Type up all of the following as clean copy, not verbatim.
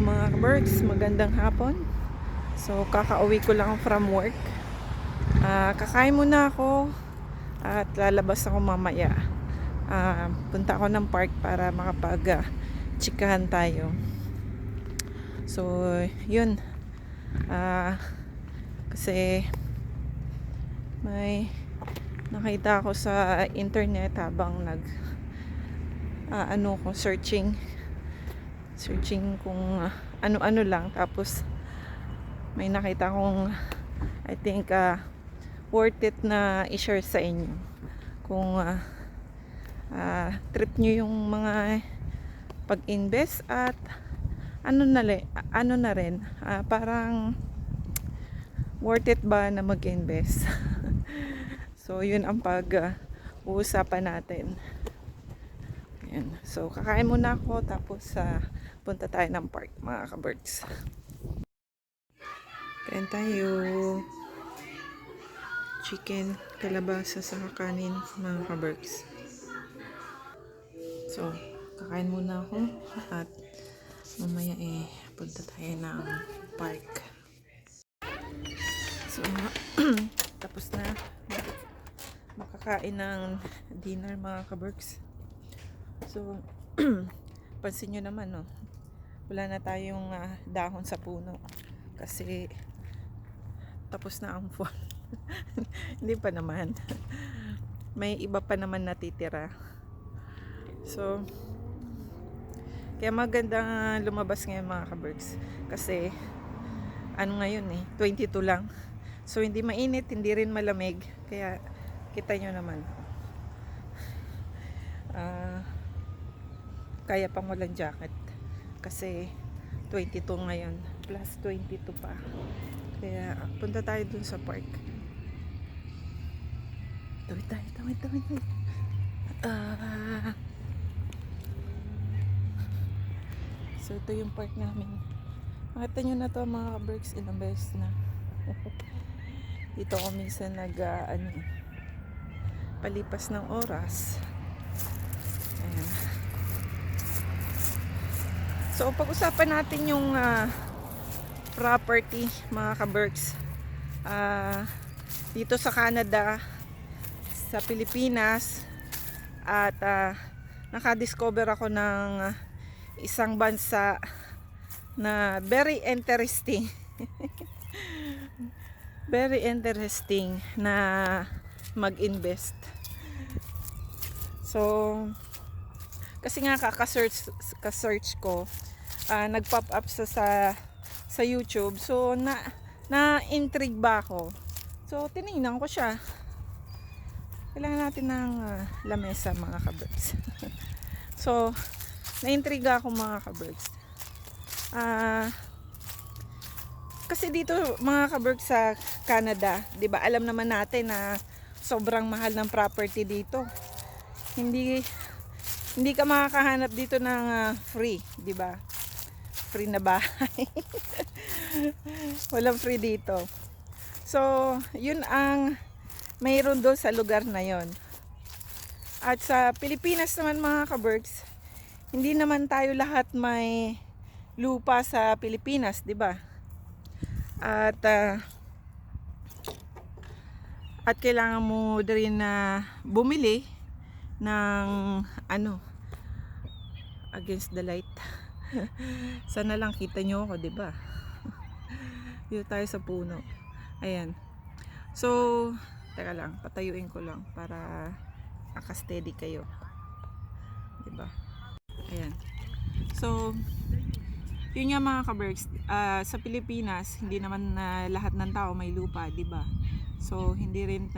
mga kaberks, magandang hapon. So kakauwi ko lang from work. Kakain muna ako at lalabas ako mamaya. Punta ako ng park para makapag chikahan tayo. So yun, kasi may nakita ako sa internet habang searching kung ano-ano lang, tapos may nakita akong I think worth it na i-share sa inyo kung trip nyo yung mga pag-invest at ano na rin, parang worth it ba na mag-invest. So yun ang uusapan natin. Ayan. So kakain muna ako, tapos punta tayo ng park mga kabirds. Kain tayo. Chicken, kalabasa sa kanin mga kabirds. So kakain muna ako at mamaya punta tayo ng park. So tapos na makakain ng dinner mga kabirds. So pansin nyo naman, no, wala na tayong dahon sa puno kasi tapos na ang fall. Hindi pa naman, may iba pa naman natitira. So kaya maganda lumabas ngayon mga kabirds kasi ngayon 22 lang. So hindi mainit, hindi rin malamig, kaya kita nyo naman, kaya pang walang jacket kasi 22 ngayon plus 22 pa. Kaya punta tayo dun sa park. Tawid tayo. So ito yung park namin. Makita nyo na to mga kaberks, ilang beses na. Dito ako minsan palipas ng oras. Ayan. So pag-usapan natin yung property mga kaberks, dito sa Canada, sa Pilipinas, at nakadiscover ako ng isang bansa na very interesting. Very interesting na mag-invest. So kasi nga ka-search ko, nag-pop up sa YouTube. So na-intrigue ba ako. So tinignan ko siya. Kailangan natin ng lamesa mga kabirds. So na-intrigue ako mga kabirds. Kasi dito mga kabirds sa Canada, 'di ba? Alam naman natin na sobrang mahal ng property dito. Hindi ka makakahanap dito ng free, 'di ba? Free na bahay. Walang free dito. So, yun ang mayroon doon sa lugar na yon. At sa Pilipinas naman mga kaberks, hindi naman tayo lahat may lupa sa Pilipinas, 'di ba? At kailangan mo din na bumili ng against the light. Sana lang kita nyo ako, 'di ba? Dito tayo sa puno. Ayan. So, teka lang, patayuin ko lang para naka-steady kayo. 'Di ba? Ayan. So, yun nga mga kaberks, sa Pilipinas, hindi naman lahat ng tao may lupa, 'di ba? So, hindi rin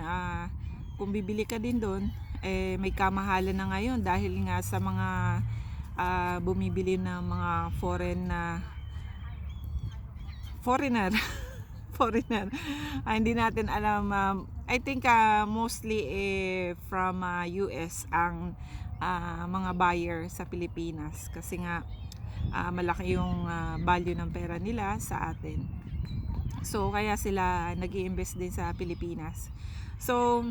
kung bibili ka din doon, may kamahalan na ngayon dahil nga sa mga bumibili ng mga foreigner. Foreigner. Hindi natin alam, I think mostly from US ang mga buyer sa Pilipinas kasi nga malaki yung value ng pera nila sa atin. So kaya sila nag-i-invest din sa Pilipinas. So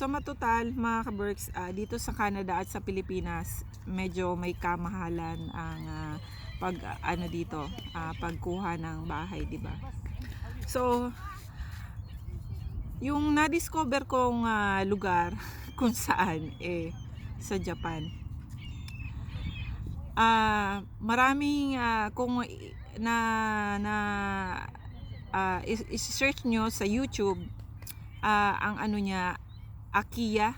matutal mga kaberks, dito sa Canada at sa Pilipinas medyo may kamahalan ang pag ano dito, pagkuha ng bahay, 'di ba? So, yung na-discover kong lugar kung saan sa Japan. Maraming kung na na i-search nyo sa YouTube, ang ano niya, Akiya,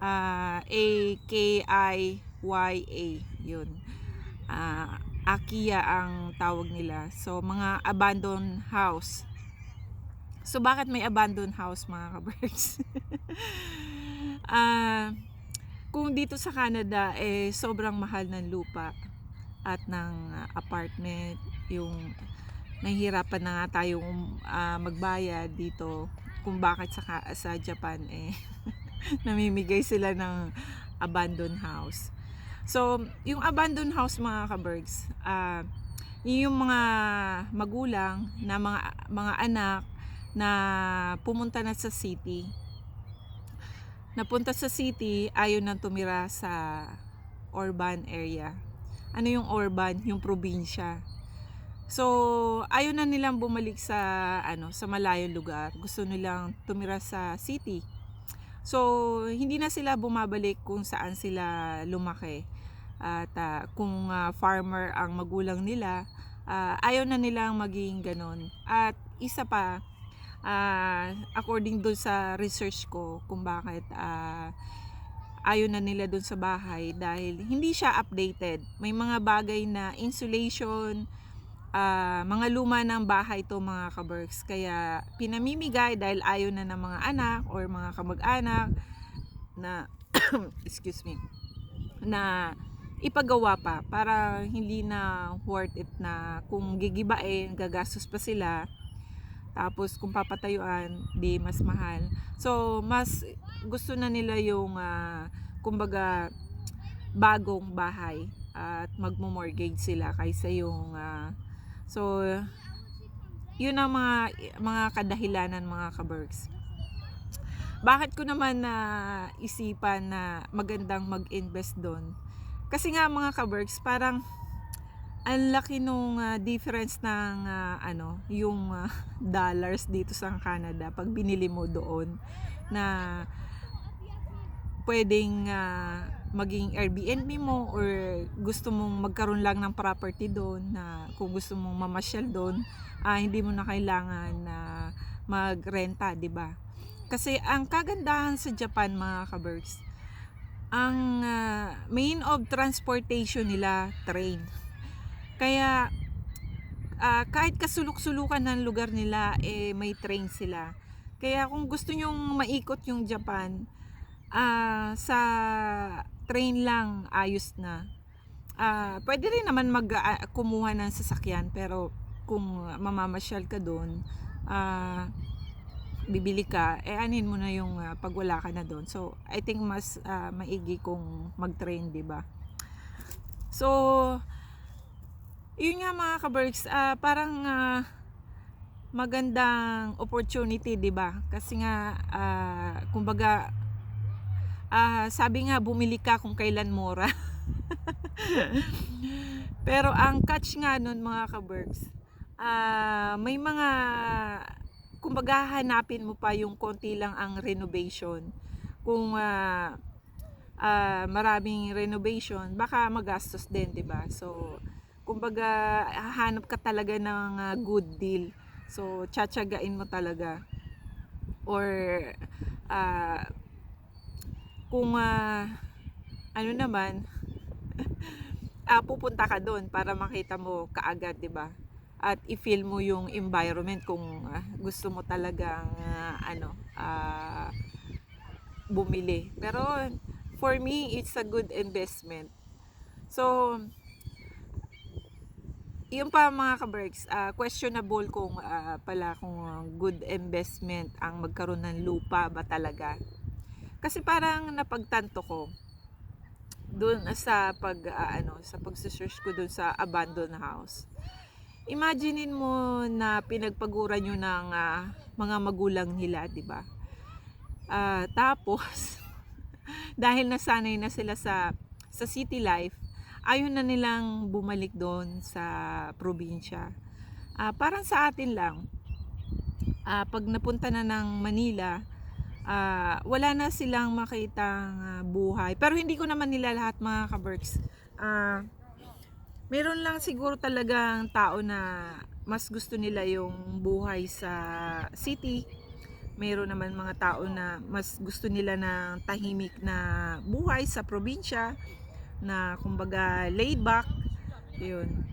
Akiya, yun. Akiya ang tawag nila. So, mga abandoned house. So, bakit may abandoned house, mga kabirds? Kung dito sa Canada, sobrang mahal ng lupa at ng apartment. Yung nahihirapan na nga tayong magbayad dito kung bakit sa Japan namimigay sila ng abandoned house. So, yung abandoned house, mga kabergs, yung mga magulang na mga anak na pumunta na sa city. Napunta sa city, ayaw nang tumira sa urban area. Ano yung urban? Yung probinsya. So, ayaw na nilang bumalik sa sa malayong lugar. Gusto nilang tumira sa city. So, hindi na sila bumabalik kung saan sila lumaki. At kung farmer ang magulang nila, ayaw na nilang maging ganon. At isa pa, according doon sa research ko kung bakit ayaw na nila doon sa bahay, dahil hindi siya updated. May mga bagay na insulation, mga luma ng bahay to, mga kaberks, kaya pinamimigay dahil ayaw na ng mga anak or mga kamag-anak na excuse me, na ipagawa pa para hindi na worth it na kung gigibain, gagastos pa sila, tapos kung papatayuan, di mas mahal. So, mas gusto na nila yung kumbaga bagong bahay at magmo-mortgage sila kaysa yung so, yun ang mga kadahilanan, mga kabergs. Bakit ko naman na isipan na magandang mag-invest doon? Kasi nga, mga kabergs, parang ang laki nung difference ng yung dollars dito sa Canada pag binili mo doon, na pwedeng maging Airbnb mo or gusto mong magkaroon lang ng property doon, na kung gusto mong mamasyal doon, hindi mo na kailangan na magrenta, 'di ba? Kasi ang kagandahan sa Japan, mga kabergs, ang main of transportation nila, train. Kaya kahit kasulok-sulukan ng lugar nila, may train sila. Kaya kung gusto nyong maikot yung Japan, sa train lang ayos na. Pwede rin naman kumuha ng sasakyan, pero kung mamamasyal ka doon, bibili ka, anin mo na yung pag wala ka na doon. So, I think mas maigi kung mag-train, 'di ba? So, yun nga, mga kabergs, parang magandang opportunity, 'di ba? Kasi nga kumbaga sabi nga, bumili ka kung kailan mura. Pero ang catch nga nun, mga kabergs, may mga kumbaga hanapin mo pa yung konti lang ang renovation. Kung maraming renovation, baka magastos din, 'di ba? So, kumbaga hahanap ka talaga ng good deal. So, tsatsagain mo talaga. Or kung ano naman, pupunta ka doon para makita mo kaagad, 'di ba? At i-feel mo yung environment kung gusto mo talagang bumili. Pero for me, it's a good investment. So, yun pa, mga kabergs, questionable kung kung good investment ang magkaroon ng lupa ba talaga. Kasi parang napagtanto ko doon sa sa pagsesearch ko doon sa abandoned house. Imaginein mo na pinagpaguran yun ng mga magulang nila, 'di ba? Tapos dahil nasanay na sila sa city life, ayaw na nilang bumalik doon sa probinsya. Parang sa atin lang, 'pag napunta na ng Manila, wala na silang makitang buhay. Pero hindi ko naman nila lahat, mga ka-berks. Meron lang siguro talagang tao na mas gusto nila yung buhay sa city. Meron naman mga tao na mas gusto nila ng tahimik na buhay sa probinsya, na kumbaga laid back. Yun.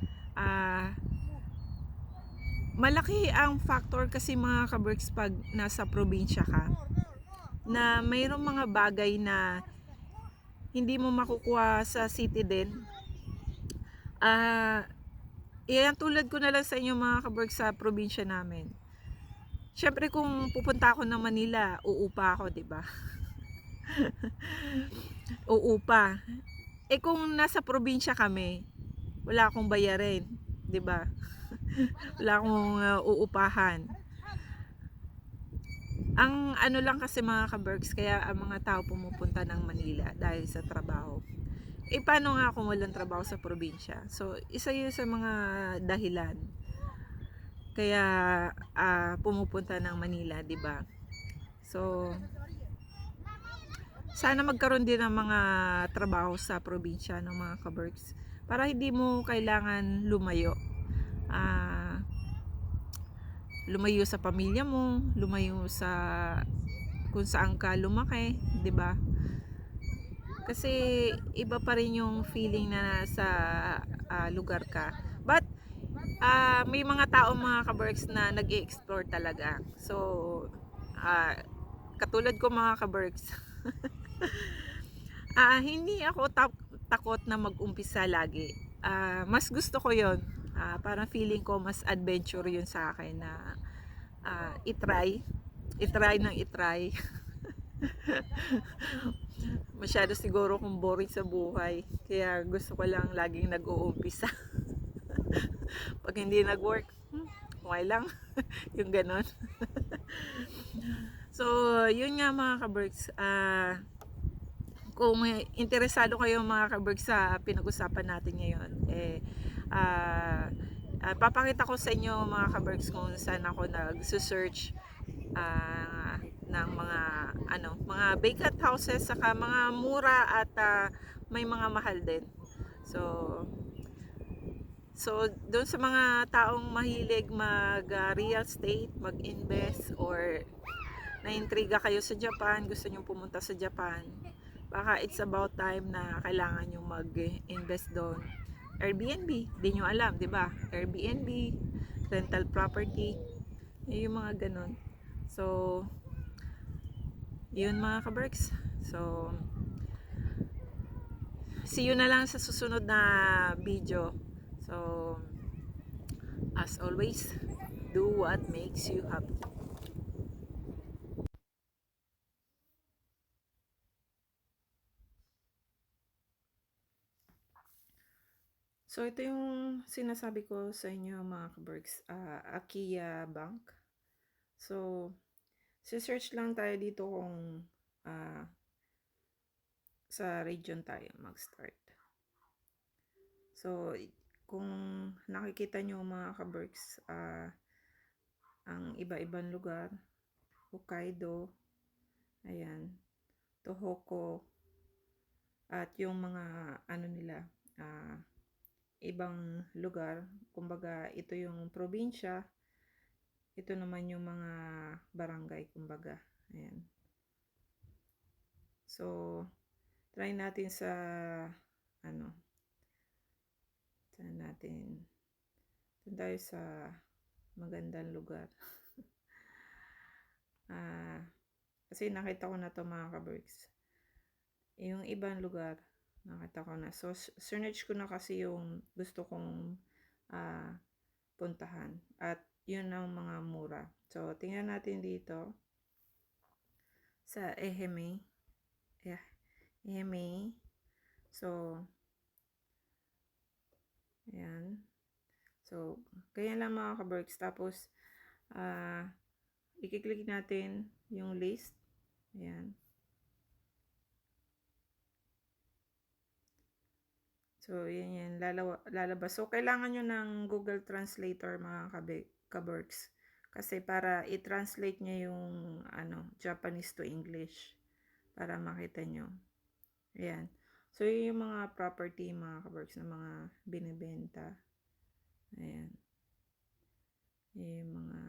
Malaki ang factor kasi, mga ka-berks, pag nasa probinsya ka, na mayroong mga bagay na hindi mo makukuha sa city din. Yan, tulad ko na lang sa inyo, mga ka-berks, sa probinsya namin. Syempre kung pupunta ako ng Manila, uupa ako, 'di ba? Uupa. Kung nasa probinsya kami, wala akong bayarin, 'di ba? Wala akong uupahan. Ang ano lang kasi, mga ka-berks, kaya ang mga tao pumupunta ng Manila dahil sa trabaho. Paano nga kung walang trabaho sa probinsya? So, isa yun sa mga dahilan kaya pumupunta ng Manila, 'di ba? So, sana magkaroon din ng mga trabaho sa probinsya, ng mga ka-berks, para hindi mo kailangan lumayo. Lumayo sa pamilya mo, lumayo sa kung saan ka lumaki, 'di ba? Kasi iba pa rin yung feeling na nasa lugar ka. But may mga tao, mga ka-berks, na nag-i-explore talaga. So, katulad ko, mga ka-berks, hindi ako takot na mag-umpisa lagi. Mas gusto ko yon. Parang feeling ko mas adventure yun sa akin, na itry ng itry. Masyado siguro kung boring sa buhay, kaya gusto ko lang laging nag-uumpisa. Pag hindi nag-work, okay lang. Yung ganon. So, yun nga, mga ka-berks. Kung interesado kayo, mga ka-berks, sa pinag-usapan natin ngayon, papakita ko sa inyo, mga ka-berks, kung saan ako nag-search ng mga vacant houses, saka mga mura at may mga mahal din. So doon sa mga taong mahilig mag real estate, mag-invest, or naintriga kayo sa Japan, gusto nyo pumunta sa Japan, baka it's about time na kailangan nyo mag-invest doon. Airbnb, di nyo alam, di ba? Airbnb, rental property, yung mga ganon. So, yun, mga ka-berks. So, see you na lang sa susunod na video. So, as always, do what makes you happy. So, ito yung sinasabi ko sa inyo, mga ka-berks. Akia Bank. So, search lang tayo dito kung sa region tayo mag-start. So, kung nakikita nyo, mga ka-berks, ang iba-ibang lugar, Hokkaido, ayan, Tohoku, at yung mga nila, ibang lugar, kumbaga ito yung probinsya, ito naman yung mga barangay, kumbaga. Ayan. So, try natin sa saan natin, dun tayo sa magandang lugar. Kasi nakita ko na to, mga ka-berks. Yung ibang lugar, nakita ko na. So, search ko na kasi yung gusto kong puntahan. At yun ang mga mura. So, tingnan natin dito sa Ehime. Ehime. So, ayan. So, kaya lang, mga ka-berks. Tapos, i-click natin yung list. Ayan. So, yan lalabas. So, kailangan nyo ng Google Translator mga kaberks. Kasi para i-translate niya yung Japanese to English. Para makita nyo. Ayan. So, yun yung mga property mga kaberks na mga binibenta. Ayan. Yung mga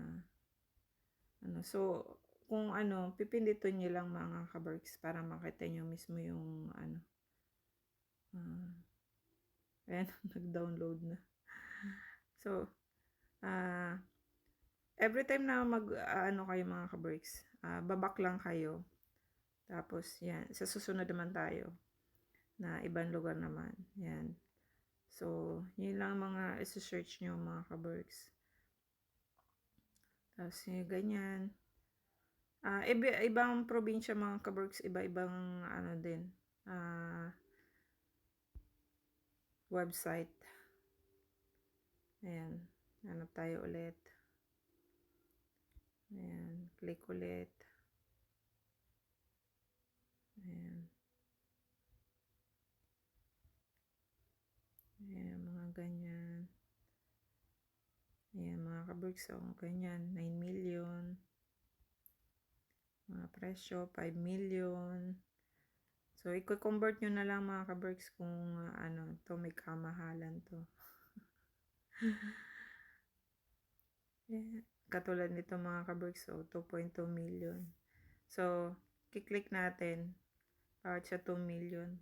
so, kung pipindutin nyo lang mga kaberks para makita nyo mismo yung ayan, nag-download na. So, every time na kayo mga kaberks, babak lang kayo. Tapos, yan, sa susunod naman tayo na ibang lugar naman. Yan. So, yun lang mga isa-search nyo mga kaberks. Tapos, yung ganyan. Ibang probinsya mga kaberks, iba-ibang din. Website. Ayan. Hanap tayo ulit. Ayan. Click ulit. Ayan. Ayan, mga ganyan. Ayan, mga kaberks. So, ganyan. 9 million. Mga presyo, 5 million. So, i-convert nyo na lang mga kaberks kung to may kamahalan to. Yeah. Katulad nito mga kaberks, so 2.2 million. So, kiklik natin. Para siya 2 million.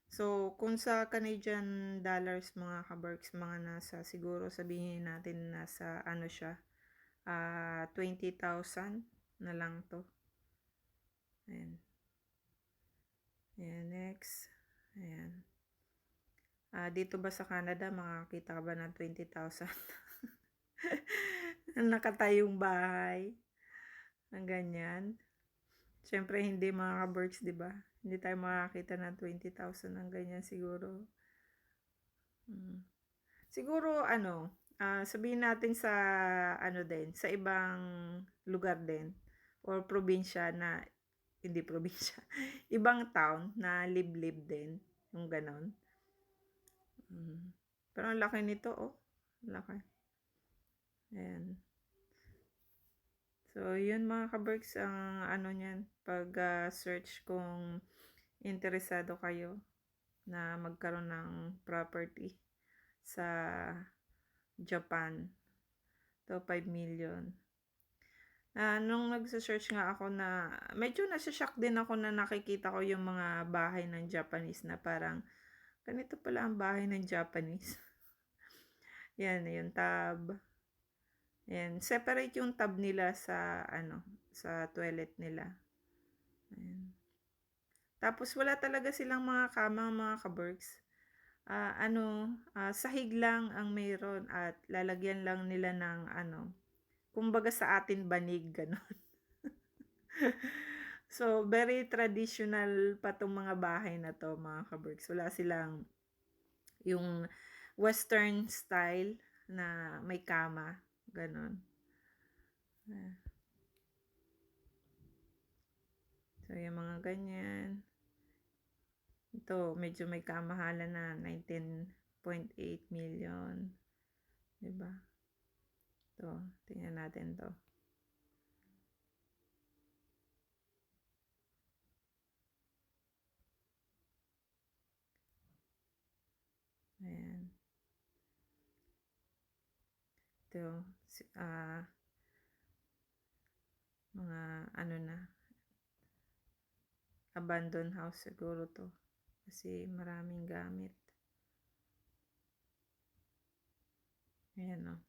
So, kung sa Canadian dollars mga kaberks, mga nasa, siguro sabihin natin nasa siya, 20,000 na lang to. Ayan. Ayan, next. Ayan. Dito ba sa Canada, makakita ka ba ng 20,000? Nakatayong bahay. Ang ganyan. Siyempre, hindi mga ka-berks, di ba? Hindi tayo makakita ng 20,000 ng ganyan siguro. Siguro, sabihin natin sa, din, sa ibang lugar din, or probinsya na, hindi probinsya, ibang town na liblib din, yung ganon. Pero ang laki nito, oh. Laki. Ayan. So, yun mga ka-berks, ang niyan, pag search kung interesado kayo na magkaroon ng property sa Japan. To 5 million. Nung nagsa-search nga ako na, medyo nasa-shock din ako na nakikita ko yung mga bahay ng Japanese na parang, ganito pala ang bahay ng Japanese. Yan, yung tab. Yan, separate yung tab nila sa, sa toilet nila. Ayan. Tapos, wala talaga silang mga kama, mga ka-berks. Sahig lang ang mayroon at lalagyan lang nila ng kumbaga sa atin banig, gano'n. So, very traditional pa tong mga bahay na to, mga ka-berks. Wala silang yung western style na may kama, gano'n. So, yung mga ganyan. Ito, medyo may kamahalan na 19.8 million. Diba? Ito, tingnan natin to. Ayan. Ito, mga na, abandoned house siguro to. Kasi maraming gamit. Ayan o.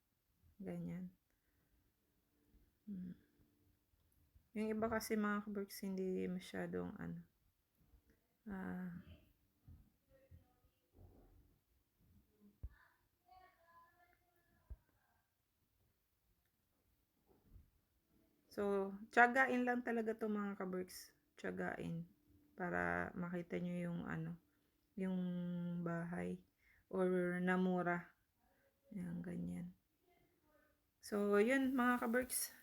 Ganyan. Yung iba kasi mga kaberks hindi masyadong so, tiyagain lang talaga to mga kaberks. Tiyagain. Para makita nyo yung yung bahay. Or namura. Ayan, ganyan. So, yun mga kaberks.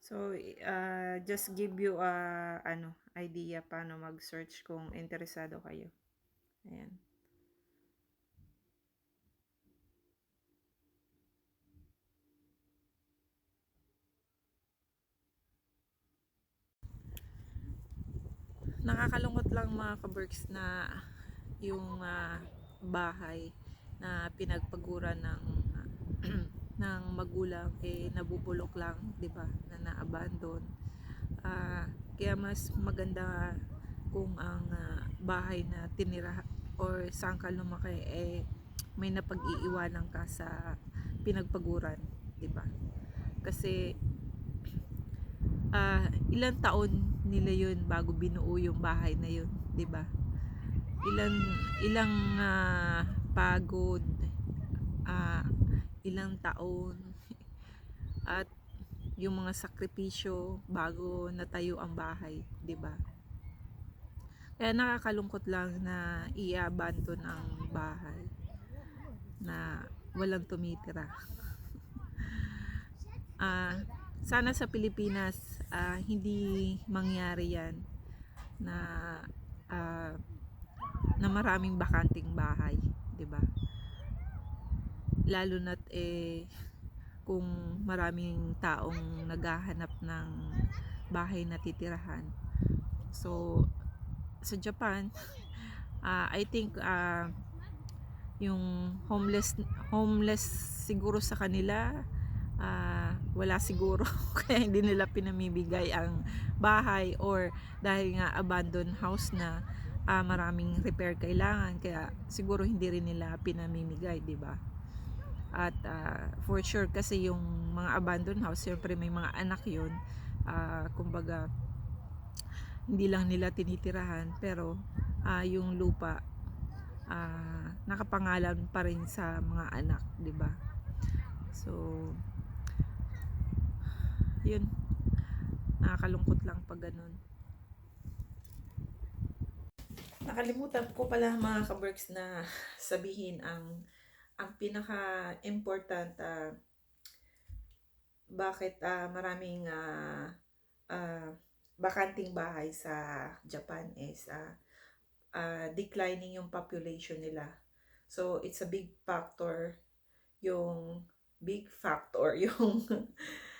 So, just give you idea paano mag-search kung interesado kayo. Ayan. Nakakalungkot lang mga kaberks na yung bahay na pinagpaguran ng ng magulang nabubulok lang, 'di ba? Na na-abandon. Kaya mas maganda kung ang bahay na tinira or saan ka lumaki may napag-iiwanan ka sa pinagpaguran, 'di ba? Kasi ilang taon nila yun bago binuo yung bahay na yun, 'di ba? Ilang ilang pagod, ah, ilang taon at yung mga sakripisyo bago natayo ang bahay, 'di ba? Kaya nakakalungkot lang na i-abandon ang bahay na walang tumitira. Sana sa Pilipinas hindi mangyari yan na na maraming bakanting bahay, 'di ba? Lalo na't kung maraming taong naghahanap ng bahay na titirahan. So sa Japan, I think yung homeless siguro sa kanila wala siguro kaya hindi nila pinamimigay ang bahay, or dahil nga abandoned house na maraming repair kailangan, kaya siguro hindi rin nila pinamimigay, di ba? At for sure kasi yung mga abandoned house, syempre may mga anak yun, kumbaga hindi lang nila tinitirahan, pero yung lupa nakapangalan pa rin sa mga anak, di ba? So yun, nakakalungkot lang pag ganun. Nakalimutan ko pala mga kaberks na sabihin ang pinaka important bakit maraming bakanting bahay sa Japan is declining yung population nila. So it's a big factor yung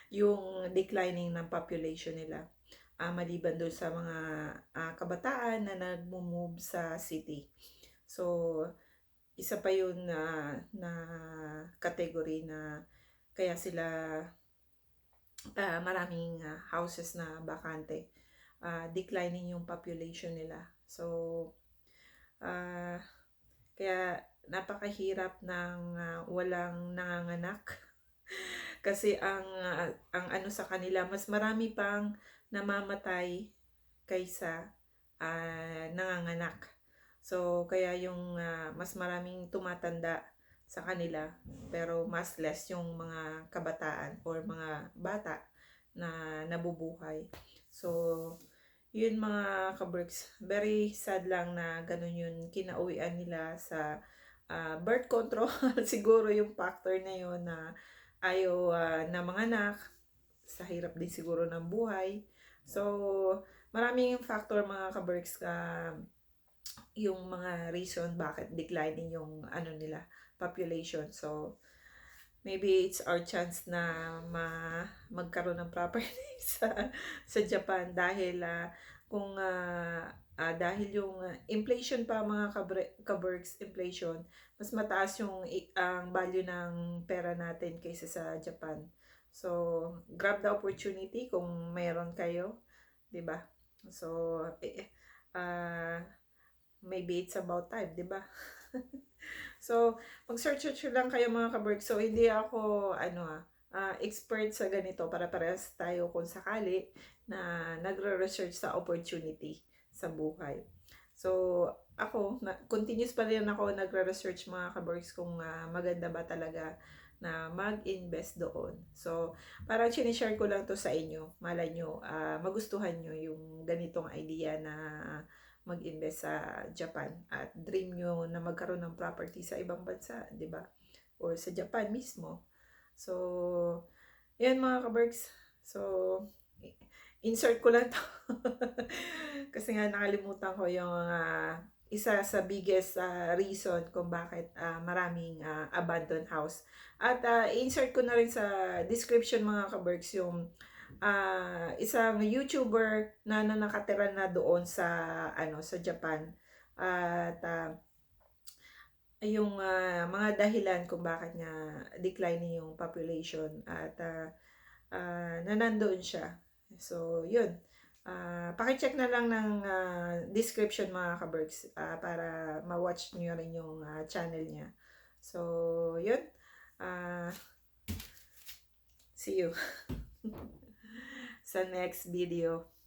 yung declining ng population nila. Maliban doon sa mga kabataan na nagmo-move sa city. So isa pa yun na category na kaya sila maraming houses na bakante. Declining yung population nila. So kaya napakahirap ng walang nanganganak. Kasi ang ano sa kanila, mas marami pang namamatay kaysa nanganganak. So kaya yung mas maraming tumatanda sa kanila, pero mas less yung mga kabataan or mga bata na nabubuhay. So yun mga kaberks, very sad lang na ganun yun kinauwian nila sa birth control. Siguro yung factor na yun na ayaw na mga anak, sa hirap din siguro ng buhay. So maraming factor mga kaberks yung mga reason bakit declining yung ano nila population. So maybe it's our chance na magkaroon ng property sa Japan dahil kung dahil yung inflation pa mga kaberks, inflation, mas mataas yung ang value ng pera natin kaysa sa Japan. So grab the opportunity kung meron kayo, 'di ba? So maybe it's about time, 'di ba? So mag-search lang kayo mga kaberks. So hindi ako expert sa ganito, para parehas tayo kung sakali na nagre-research sa opportunity sa buhay. So ako, continuous pa rin ako nagre-research mga kaberks kung maganda ba talaga na mag-invest doon. So parang sinishare ko lang to sa inyo. Malay nyo, magustuhan nyo yung ganitong idea na mag-invest sa Japan at dream nyo na magkaroon ng property sa ibang bansa, 'di ba? Or sa Japan mismo. So, yan mga kaberks. So, insert ko lang 'to. Kasi nga nakalimutan ko yung, isa sa biggest, reason kung bakit, maraming, abandoned house. At, insert ko na rin sa description mga ka-berks yung, isang YouTuber na nakatira na doon sa ano, sa Japan. At, yung, mga dahilan kung bakit nga declining yung population at, na nandoon siya. So, yun. Paki-check na lang ng, description mga ka-berks, para ma-watch nyo rin yung, channel niya. So, yun. Ah, see you sa next video.